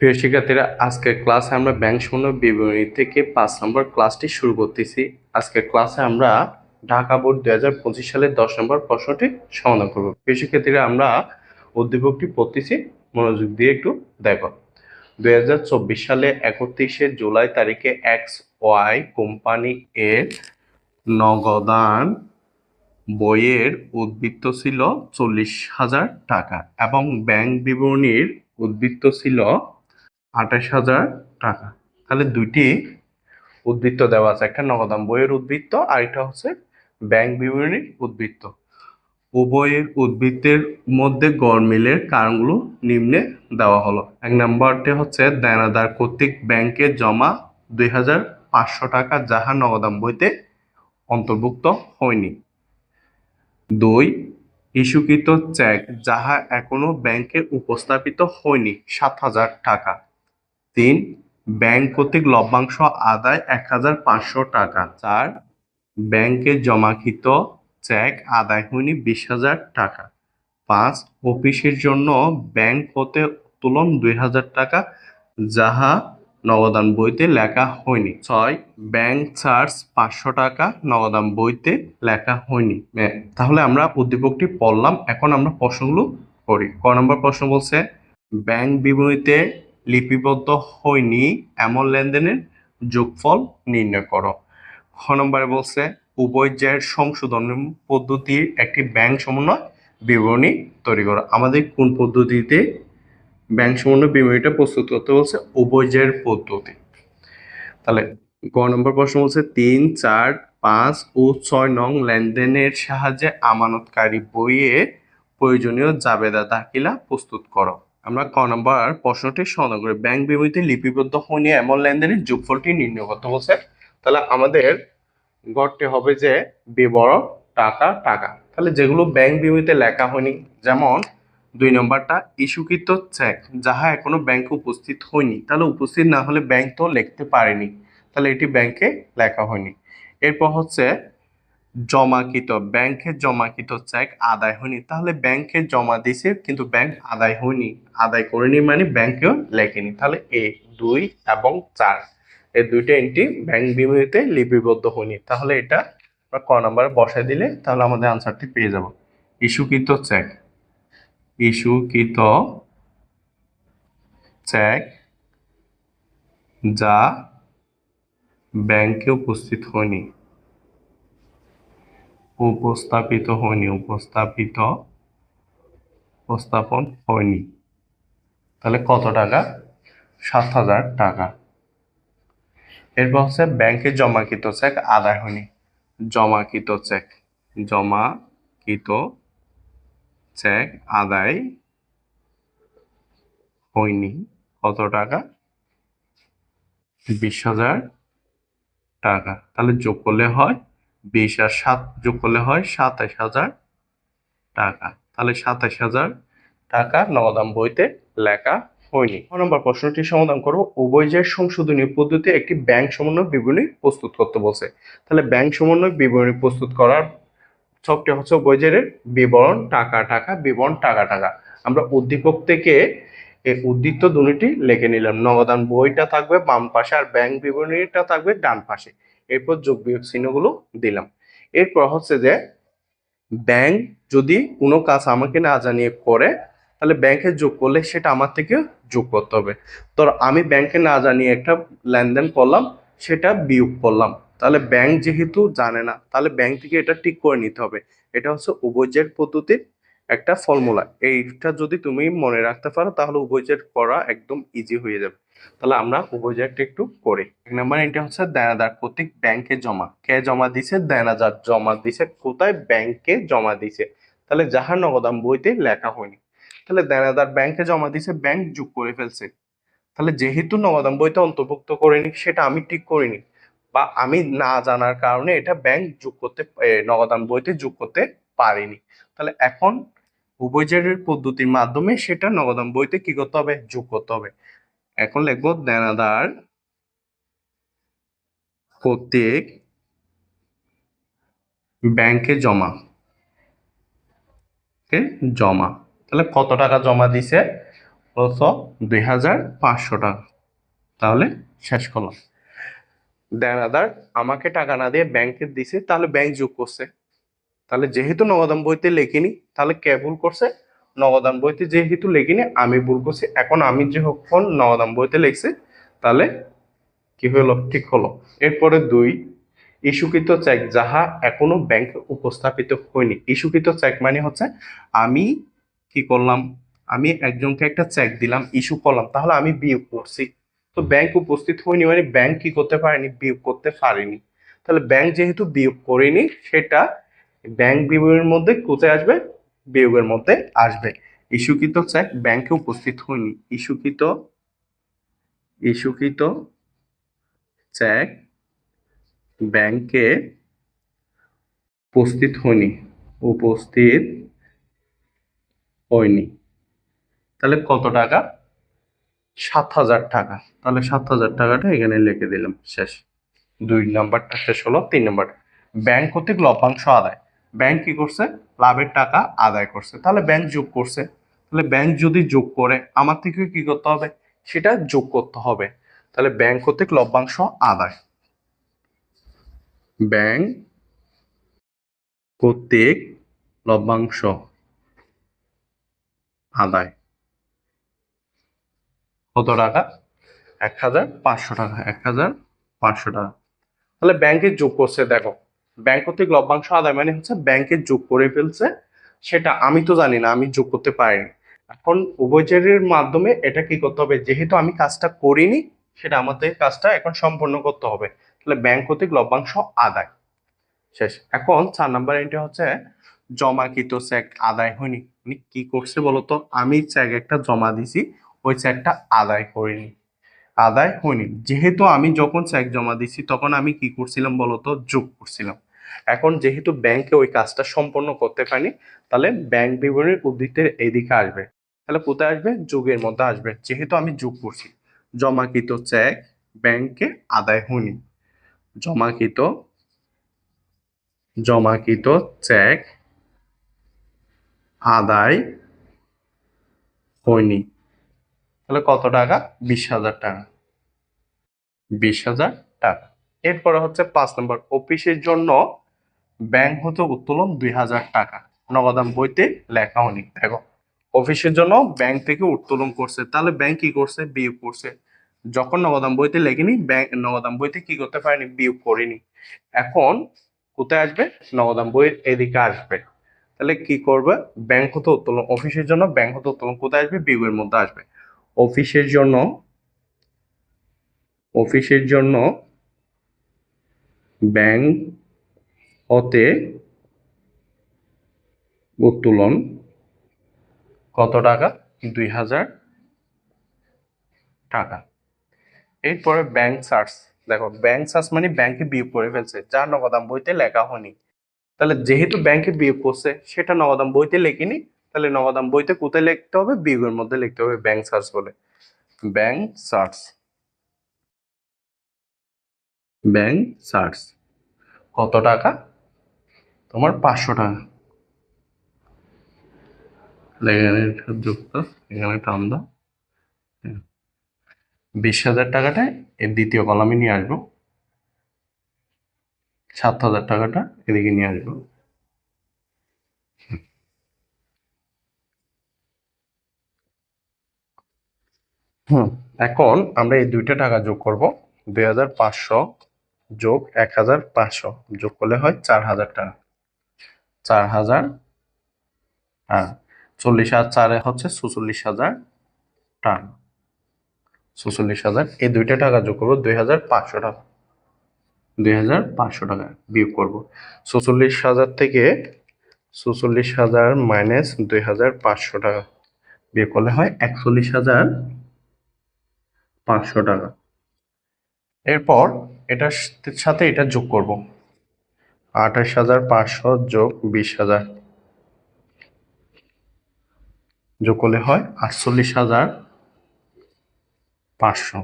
প্রিয় শিক্ষার্থীরা, আজকের ক্লাসে আমরা ব্যাংক শূন্য বিবরণী থেকে 5 নম্বর ক্লাসটি শুরু করতেছি। আজকের ক্লাসে আমরা ঢাকা বোর্ড 2025 সালের 10 নম্বর প্রশ্নটি সমাধান করব। প্রিয় শিক্ষার্থীরা, আমরা উদ্দীপকটি পড়তেছি, মনোযোগ দিয়ে একটু দেখো। 2024 সালে 31শে জুলাই তারিখে এক্স ওয়াই কোম্পানি এর নগদান বইয়ের উদ্বৃত্ত ছিল 40,000 টাকা এবং ব্যাংক বিবরণীর উদ্বৃত্ত ছিল 28,000 টাকা। তাহলে দুইটি উদ্বৃত্ত দেওয়া আছে, একটা নগদান বইয়ের উদ্বৃত্ত আর একটা হচ্ছে ব্যাংক বিবরণীর উদ্বৃত্ত। উভয়ের উদ্বৃত্তের মধ্যে গড়মিলের কারণগুলো নিম্নে দেওয়া হলো। 1 নম্বরটি হচ্ছে দেনাদার কর্তৃক ব্যাংকে জমা 2,500 টাকা যাহা নগদান বইতে অন্তর্ভুক্ত হয়নি। 2. ইস্যুকৃত চেক যাহা এখনো ব্যাংকে উপস্থাপিত হয়নি 7,000 টাকা। 3. ব্যাংক কর্তৃক লভ্যাংশ আদায় 1,500 টাকা। 4. ব্যাংকে জমাকৃত চেক আদায় হয়নি 20,000 টাকা। 5. অফিসের জন্য ব্যাংক হতে উত্তোলন 2,000 টাকা যাহা নগদান বইতে লেখা হয়নি। 6. ব্যাংক চার্জ 500 টাকা নগদান বইতে লেখা হয়নি। তাহলে আমরা উদ্দীপকটি পড়লাম, এখন আমরা প্রশ্নগুলো করি। ক নম্বর প্রশ্ন বলছে ব্যাংক বিবরণীতে লিপিবদ্ধ হয়নি এমন লেনদেনের যোগফল নির্ণয় করো। খ নম্বরে বলছে উভয় জের সংশোধন পদ্ধতির একটি ব্যাংক সমন্বয় বিবরণী তৈরি করো। আমাদের কোন পদ্ধতিতে ব্যাংক সমন্বয় বিবরণীটা প্রস্তুত করতে বলছে? উভয় জের পদ্ধতি। তাহলে গ নম্বর প্রশ্ন বলছে 3, 4, 5 ও 6 নং লেনদেনের সাহায্যে আমানতকারী বইয়ে প্রয়োজনীয় জাবেদা দাখিলা প্রস্তুত করো। আমরা ক নম্বর প্রশ্নটি সমাধান করি। ব্যাংক বিবরণীতে লিপিবদ্ধ হয়নি এমন লেনদেনের যোগফলটি নির্ণয় করতে বলছে। তাহলে আমাদের গড়টি হবে যে বিবরণ টাকা টাকা। তাহলে যেগুলো ব্যাংক বিবরণীতে লেখা হয়নি, যেমন 2 নম্বরটা ইস্যুকৃত চেক যাহা এখনো ব্যাংকে উপস্থিত হয়নি। তাহলে উপস্থিত না হলে ব্যাংক তো লিখতে পারেনি, তাহলে এটি ব্যাংকে লেখা হয়নি। এরপর হচ্ছে জমাকৃত, ব্যাংকে জমাকৃত চেক আদায় হয়নি। তাহলে ব্যাংকে জমা দিছে কিন্তু ব্যাংক আদায় হয়নি, আদায় করেনি মানে ব্যাংকেও লেখেনি। তাহলে 2 এবং 4 এই দুইটা এন্ট্রি ব্যাংক বিবরণীতে লিপিবদ্ধ হয়নি। তাহলে এটা আমরা ক নম্বরে বসাই দিলে তাহলে আমাদের আনসারটি পেয়ে যাব। ইস্যুকৃত চেক, ইস্যুকৃত চেক যা ব্যাংকে উপস্থিত হয়নি, উপস্থাপিত হয়নি, উপস্থাপন হয়নি। তাহলে কত টাকা? 7,000 টাকা। এরপর হচ্ছে ব্যাংকে জমাকৃত চেক আদায় হয়নি। জমাকৃত চেক, জমাকৃত চেক আদায় হয়নি কত টাকা? 20,000 টাকা। তাহলে যোগ করলে হয় 20 আর 7 যোগ করলে হয় 27,000 টাকা। তাহলে 27,000 টাকা নগদান বইতে লেখা হয়নি। ক নম্বর প্রশ্নটি সমাধান করব। উভয় জের সংশোধনী পদ্ধতি একটি ব্যাংক সমন্বয় বিবরণী প্রস্তুত করতে বলছে। তাহলে ব্যাংক সমন্বয় বিবরণী প্রস্তুত করার ছকটি হচ্ছে উভয় জেরের বিবরণ টাকা টাকা, বিবরণ টাকা টাকা। আমরা উদ্দীপক থেকে এই উদ্বৃত্ত দুটি লিখে নিলাম। নগদান বইটা থাকবে বাম পাশে আর ব্যাংক বিবরণীটা থাকবে ডান পাশে। এরপর যোগ বিয়োগ চিহ্নগুলো দিলাম। এরপর হচ্ছে যে ব্যাংক যদি কোনো কাজ আমাকে না জানিয়ে করে তাহলে ব্যাংকে যোগ করলে সেটা আমার থেকে যোগ করতে হবে। তো আমি ব্যাংকে না জানিয়ে একটা লেনদেন করলাম, সেটা বিয়োগ করলাম। তাহলে ব্যাংক যেহেতু জানে না, তাহলে ব্যাংক থেকে এটা ঠিক করে নিতে হবে। এটা হচ্ছে উভয়জের পদ্ধতির একটা ফর্মুলা। এইটা যদি তুমি মনে রাখতে পারো তাহলে উভয়জের করা একদম ইজি হয়ে যাবে। তাহলে আমরা উভয়জেরটা একটু করি। 1 নম্বর এটা হচ্ছে দেনাদার কর্তৃক ব্যাংকে জমা। কে জমা দিছে? দেনাদার জমা দিছে। কোথায়? ব্যাংকে জমা দিছে। তাহলে যাহার নগদান বইতে লেখা হয়নি। তাহলে দেনাদার ব্যাংকে জমা দিছে, ব্যাংক যোগ করে ফেলছে। তাহলে যেহেতু নগদান বইতে অন্তর্ভুক্ত করিনি, সেটা আমি ঠিক করিনি বা আমি না জানার কারণে এটা ব্যাংক যোগ করতে নগদান বইতে যোগ করতে পারিনি। তাহলে এখন উভয়জের পদ্ধতির মাধ্যমে সেটা নগদান বইতে কি করতে হবে? যোগ করতে হবে। এখন লিখবো দেনাদার কর্তৃক ব্যাংকে জমা, জমা। তাহলে কত টাকা জমা দিছে? কত? 2500 টাকা। তাহলে শেষ করলাম। দেনাদার আমাকে টাকা না দিয়ে ব্যাংকে দিছে, তাহলে ব্যাংক যোগ করছে। তাহলে যেহেতু নগদান বইতে লেখিনি, তাহলে কে ভুল করছে? নগদান বইতে যেহেতু লেখিনি, আমি ভুল করছি। এখন আমি যখন নগদান বইতে লিখছি, তাহলে কি হলো? ঠিক হলো। এরপরে 2, ইস্যুকৃত চেক যাহা এখনো ব্যাংকে উপস্থাপিত হয়নি। ইস্যুকৃত চেক মানে হচ্ছে আমি কি করলাম? আমি একজনকে একটা চেক দিলাম, ইস্যু করলাম, তাহলে আমি বিয়োগ করছি। তো ব্যাংক উপস্থিত হয়নি মানে ব্যাংক কি করতে পারেনি? বিয়োগ করতে পারেনি। তাহলে ব্যাংক যেহেতু বিয়োগ করেনি, সেটা ব্যাংক বিবরণীর মধ্যে কোথায় আসবে? বিয়োগের মধ্যে আসবে। ইস্যুকৃত চেক ব্যাংকে উপস্থিত হয়নি। ইস্যুকৃত চেক ব্যাংকে উপস্থিত হয়নি। তাহলে কত টাকা? 7,000 টাকা। তাহলে 7,000 টাকাটা এখানে লিখে দিলাম। শেষ। 2 নাম্বারটা শেষ হলো। 3 নাম্বার, ব্যাংক কর্তৃক লভ্যাংশ আদায়। ব্যাংক কি করছে? লাভের টাকা আদায় করছে। তাহলে ব্যাংক যোগ করছে। তাহলে ব্যাংক যদি যোগ করে, আমার থেকে কি করতে হবে? সেটা যোগ করতে হবে। তাহলে ব্যাংক কর্তৃক লভ্যাংশ আদায়, ব্যাংক কর্তৃক লভ্যাংশ আদায় কত টাকা? 1,500 টাকা। 1,500 টাকা। তাহলে ব্যাংকে যোগ করছে। দেখো, ব্যাংক কর্তৃক লভ্যাংশ আদায় মানে হচ্ছে ব্যাংকে যোগ করে ফেলছে। সেটা আমি তো জানি না, আমি যোগ করতে পারিনি। এখন উভয়চরের মাধ্যমে এটা কি করতে হবে? যেহেতু আমি কাজটা করিনি, সেটা আমাদের কাজটা এখন সম্পন্ন করতে হবে। তাহলে ব্যাংক কর্তৃক লভ্যাংশ আদায়। শেষ। এখন 4 নাম্বার এন্ট্রি হচ্ছে জমাকৃত চেক আদায় হয়নি। মানে কি করছে বলতো? আমি চেক একটা জমা দিছি, ওই চেকটা আদায় করিনি, আদায় হয়নি। যেহেতু আমি যখন চেক জমা দিছি, তখন আমি কি করছিলাম বলতো? যোগ করছিলাম। এখন যেহেতু ব্যাংকে ওই কাজটা সম্পন্ন করতে পারিনি, তাহলে ব্যাংক বিবরণীর উদ্ধৃতের এদিকে আসবে। তাহলে কোথায় আসবে? যোগের মধ্যে আসবে। যেহেতু আমি যোগ করছি, জমাকৃত চেক ব্যাংকে আদায় হয়নি। জমাকৃত জমাকৃত চেক আদায় হয়নি। তাহলে কত টাকা? 20,000 টাকা। 20,000 টাকা। এরপরে হচ্ছে 5 নম্বর, অফিসের জন্য ব্যাংক হতে উত্তোলন 2,000 টাকা। নগদান বইতে লেখা হয়নি। দেখো, অফিসের জন্য ব্যাংক থেকে উত্তোলন করছে, তাহলে ব্যাংক কি করছে? বিয়োগ করছে। যখন নগদান বইতে লেখেনি, ব্যাংক নগদান বইতে কি করতে পারেনি? বিয়োগ করেনি। এখন কোথায় আসবে? নগদান বইয়ের এদিকে আসবে। তাহলে কি করবে? ব্যাংক হতে উত্তোলন, অফিসের জন্য ব্যাংক হতে উত্তোলন কোথায় আসবে? বিয়োগের মধ্যে আসবে। অফিসের জন্য ব্যাংক হতে উত্তোলন কত টাকা? 2,000 টাকা। এরপরে ব্যাংক চার্জ। দেখো, ব্যাংক চার্জ মানে ব্যাংকে বিয়োগ করে ফেলছে, যা নগদান বইতে লেখা হয়নি। তাহলে যেহেতু ব্যাংকে বিয়োগ করছে, সেটা নগদান বইতে লেখিনি। তাহলে নগদান বইতে কোথায় লিখতে হবে? বিয়োগের মধ্যে লিখতে হবে, ব্যাংক চার্জ বলে। ব্যাংক চার্জ, ব্যাংক চার্জ কত টাকা? তোমার 500 টাকা। এখানে যুক্ত, এখানে টান দাও। 20,000 টাকাটা এর দ্বিতীয় কলামে নিয়ে আসবো। 7,000 টাকাটা এদিকে নিয়ে আসবো। এখন আমরা এই দুইটা টাকা যোগ করব। 2,500 যোগ 1,500 যোগ করলে হয় 4,000 টাকা। 4,000 টাকা। 40 আর 4 হচ্ছে 46,000 টাকা। 46,000, এই দুইটা টাকা যোগ করবো 2,500 টাকা। 2,500 টাকা বিয়োগ করবো 46,000 থেকে। 46,000 মাইনাস 2,500 টাকা বিয়োগ করলে হয় 41,500 টাকা। এরপর এটার সাথে এটা যোগ করব। 28,500 যোগ 20,000 যোগ করলে হয় 48,500।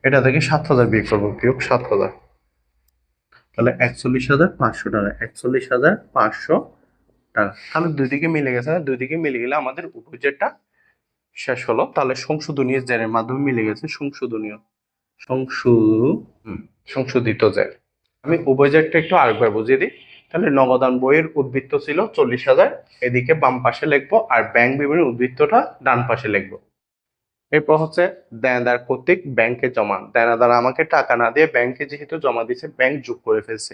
এটা থেকে 7,000 বিয়োগ করবো, বিয়োগ 7,000। তাহলে 41,500 টাকা। 41,500 টাকা। তাহলে দুই দিকে মিলে গেছে না? দুই দিকে মিলে গেলে আমাদের উপজেরটা শেষ হলো। তাহলে সংশোধনীয় জেরের মাধ্যমে মিলে গেছে সংশোধনীয় সংশো সংশোধিত জের। আমি উভয় জেরটা একটু আরেকবার বুঝিয়ে দিই। তাহলে নগদান বইয়ের উদ্বৃত্ত ছিল 40,000, এদিকে বাম পাশে লিখবো, আর ব্যাংক বিবরণীর উদ্বৃত্তটা ডান পাশে লিখবো। এরপর হচ্ছে দেনাদার কর্তৃক ব্যাংকে জমা। দেনাদার আমাকে টাকা না দিয়ে ব্যাংকে যেহেতু জমা দিয়েছে, ব্যাংক যোগ করে ফেলছে,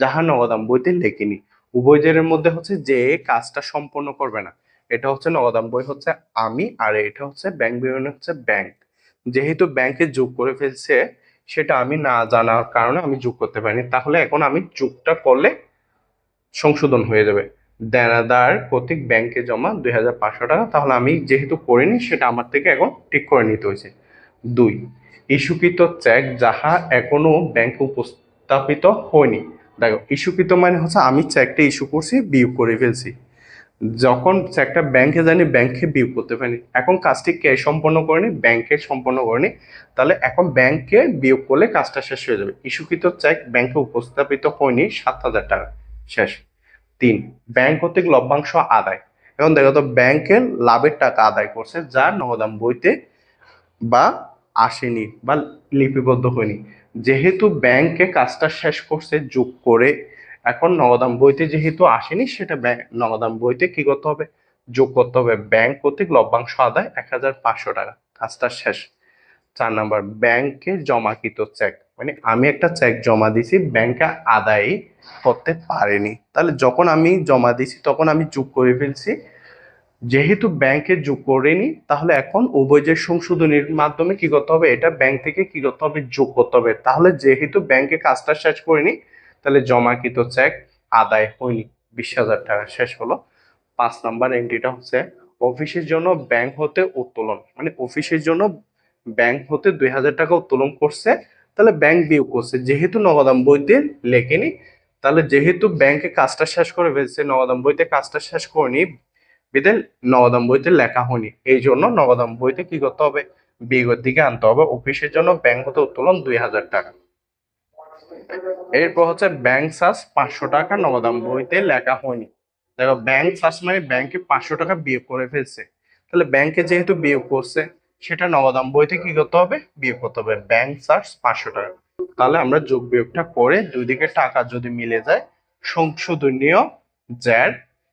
যাহা নগদান বইতে লেখিনি। উভয় জেরের মধ্যে হচ্ছে যে কাজটা সম্পন্ন করবে না, এটা হচ্ছে নগদান বই হচ্ছে আমি, আর এটা হচ্ছে ব্যাংক বিবরণী হচ্ছে ব্যাংক। যেহেতু ব্যাংকে যোগ করে ফেলছে, সেটা আমি না জানার কারণে আমি যোগ করতে পারিনি, তাহলে এখন আমি যোগটা করলে সংশোধন হয়ে যাবে। দেনাদার কর্তৃক ব্যাংকে জমা 2,500 টাকা, তাহলে আমি যেহেতু করিনি সেটা আমার থেকে এখন ঠিক করে নিতে হয়েছে। 2, ইস্যুকৃত চেক যাহা এখনো ব্যাংকে উপস্থাপিত হয়নি। দেখো, ইস্যুকৃত মানে হচ্ছে আমি চেকটা ইস্যু করছি, বিয়োগ করে ফেলছি। যখন চেকটা ব্যাংকে জানি, ব্যাংকে বিয়োগ করতে পারিনি, এখন কাজটি কে সম্পন্ন করেনি? ব্যাংকে সম্পন্ন করেনি, তাহলে এখন ব্যাংকে বিয়োগ করলে কাজটা শেষ হয়ে যাবে। ইস্যুকৃত চেক ব্যাংকে উপস্থাপিত হয়নি 7,000 টাকা, শেষ। 3, ব্যাংক কর্তৃক লভ্যাংশ আদায়। এখন দেখো তো, ব্যাংকের লাভের টাকা আদায় করছে, যা নগদান বইতে বা আসেনি বা লিপিবদ্ধ হয়নি। যেহেতু ব্যাংকে কাজটা শেষ করছে যোগ করে, এখন নগদান বইতে যেহেতু আসেনি, সেটা নগদান বইতে কি করতে হবে? যোগ করতে হবে। ব্যাংক কর্তৃক লভ্যাংশ আদায় 1,500 টাকা, কাজটা শেষ। 4 নাম্বার, ব্যাংকে জমাকৃত চেক, মানে আমি একটা চেক জমা দিছি, ব্যাংকে আদায় করতে পারেনি, তাহলে যখন আমি জমা দিছি তখন আমি যোগ করে ফেলছি। যেহেতু ব্যাংকে যোগ করেনি, তাহলে এখন উভয় যে সংশোধনীর মাধ্যমে কি করতে হবে? এটা ব্যাংক থেকে কি করতে হবে? যোগ করতে হবে। তাহলে যেহেতু ব্যাংকে কাজটা শেষ করেনি, তাহলে জমাকৃত চেক আদায় হয়নি, 20,000 টাকা, শেষ হলো। 5 নাম্বার এন্ট্রিটা হচ্ছে অফিসের জন্য ব্যাংক হতে উত্তোলন, মানে অফিসের জন্য ব্যাংক হতে 2,000 টাকা উত্তোলন করছে, তাহলে ব্যাংক বিয়োগ করছে, যেহেতু নগদান বইতে লেখেনি, তাহলে যেহেতু ব্যাংকে কাজটা শেষ করে ফেলছে, নগদান বইতে কাজটা শেষ করেনি বিদেন নগদান বইতে লেখা হয়নি, এই জন্য নগদান বইতে কি করতে হবে? বিয়োগের দিকে আনতে হবে। অফিসের জন্য ব্যাংক হতে উত্তোলন 2,000 টাকা। এরপর হচ্ছে ব্যাংক চার্জ 500 টাকা নগদান বইতে লেখা হয়নি। দেখো, ব্যাংক চার্জ মানে ব্যাংকে 500 টাকা বিয়োগ করে ফেলছে, তাহলে ব্যাংকে যেহেতু বিয়োগ করছে, সেটা নগদান বইতে কি করতে হবে? বিয়োগ করতে হবে। ব্যাংক চার্জ 500 টাকা, তাহলে আমরা যোগ বিয়োগটা করে দুই দিকে টাকা যদি মিলে যায়, সংশোধনীয় জ্যার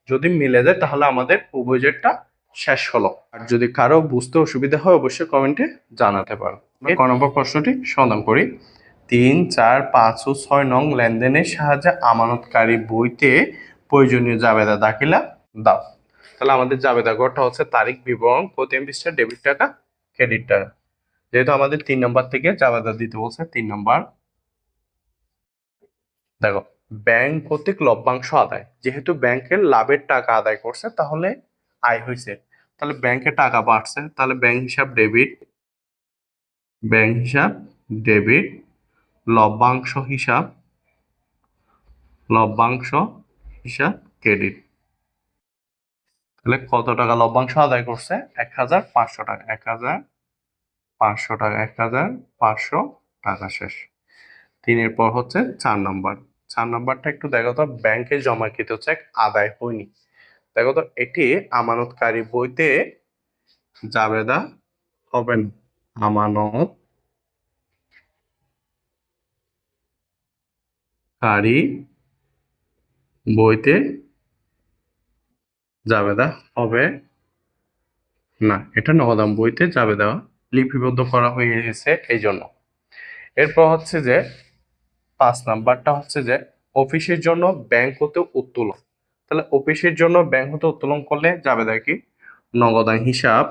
যদি মিলে যায়, তাহলে আমাদের উভয় জেরটা শেষ হলো। আর যদি কারো বুঝতে অসুবিধা হয়, অবশ্যই কমেন্টে জানাতে পারো। ক নম্বর প্রশ্নটি সমাধান করি। 3, 4, 5 ও 6 নং লেনদেনের সাহায্যে আমানতকারী বইতে প্রয়োজনীয় জাবেদা দাখিলা দাও। তাহলে আমাদের জাবেদা ঘরটা হচ্ছে তারিখ বিবরণ, প্রতি পৃষ্ঠা ডেবিট টাকা, ক্রেডিট টাকা। যেহেতু আমাদের 3 নম্বর থেকে জাবেদা দিতে বলছে, 3 নম্বর দেখো, ব্যাংক কর্তৃক লভ্যাংশ আদায়, যেহেতু ব্যাংকের লাভের টাকা আদায় করছে, তাহলে আয় হয়েছে, তাহলে ব্যাংকে টাকা বাড়ছে, তাহলে ব্যাংক হিসাব ডেবিট, ব্যাংক হিসাব ডেবিট, লভ্যাংশ হিসাব, লভ্যাংশ হিসাব ক্রেডিট। তাহলে কত টাকা লভ্যাংশ আদায় করছে? 1,500 টাকা, 1,500 টাকা, 1,500 টাকা, শেষ। 3-এর পর হচ্ছে 4 নম্বর। 4 নম্বরটা একটু দেখো তো, ব্যাংকে জমাকৃত চেক আদায় হয়নি। দেখো তো, এটি আমানতকারী বইতে জাবেদা হবে না। আমানতকারী বইতে জাবেদা হবে না, এটা নগদান বইতে জাবেদা লিপিবদ্ধ করা হয়ে গেছে, এই জন্য। এরপর হচ্ছে যে 5 নাম্বারটা হচ্ছে যে অফিসের জন্য ব্যাংক হতে উত্তোলন। তাহলে অফিসের জন্য ব্যাংক হতে উত্তোলন করলে জাবেদা কি? নগদান হিসাব,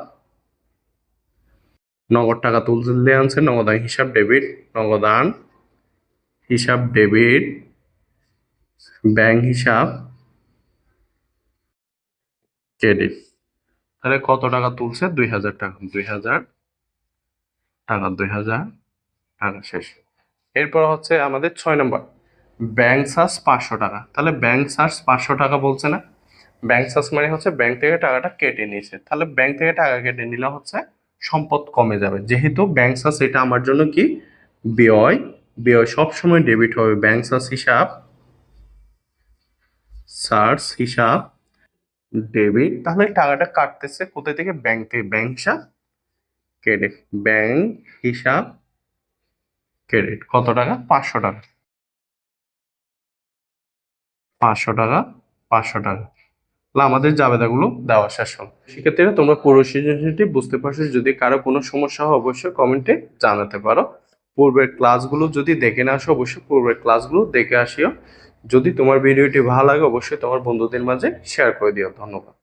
নগদ টাকা তুললে আনছে, নগদান হিসাব ডেবিট, নগদান হিসাব ডেবিট, ব্যাংক হিসাব ক্রেডিট। তাহলে কত টাকা তুলছে? 2,000 টাকা, 2,000 টাকা, 2,000 টাকা, শেষ। এরপর হচ্ছে আমাদের 6 নম্বর, ব্যাংক চার্জ 500 টাকা। তাহলে ব্যাংক চার্জ 500 টাকা বলছে না? ব্যাংক চার্জ মানে হচ্ছে ব্যাংক থেকে টাকাটা কেটে নিয়েছে, তাহলে ব্যাংক থেকে টাকা কেটে নিলে হচ্ছে সম্পদ কমে যাবে। যেহেতু ব্যাংক চার্জ এটা আমার জন্য কি? ব্যয়, ব্যয় সবসময় ডেবিট হবে। ব্যাংক চার্জ হিসাব, চার্জ হিসাব ডেবিট, তাহলে টাকাটা কাটতেছে কোথা থেকে? ব্যাংক থেকে। ব্যাংক হিসাব ক্রেডিট, ব্যাংক হিসাব ক্রেডিট। কত টাকা? 500 টাকা। 500 টাকা, 500 টাকা। তাহলে আমাদের জাবেদাগুলো দেওয়া শেষ হল। সেক্ষেত্রে তোমরা পুরো সিজনটি বুঝতে পারছো। যদি কারো কোনো সমস্যা হয় অবশ্যই কমেন্টে জানাতে পারো। পূর্বের ক্লাসগুলো যদি দেখে না আসো অবশ্যই পূর্বের ক্লাসগুলো দেখে আসিও। যদি তোমার ভিডিওটি ভালো লাগে অবশ্যই তোমার বন্ধুদের মাঝে শেয়ার করে দিও। ধন্যবাদ।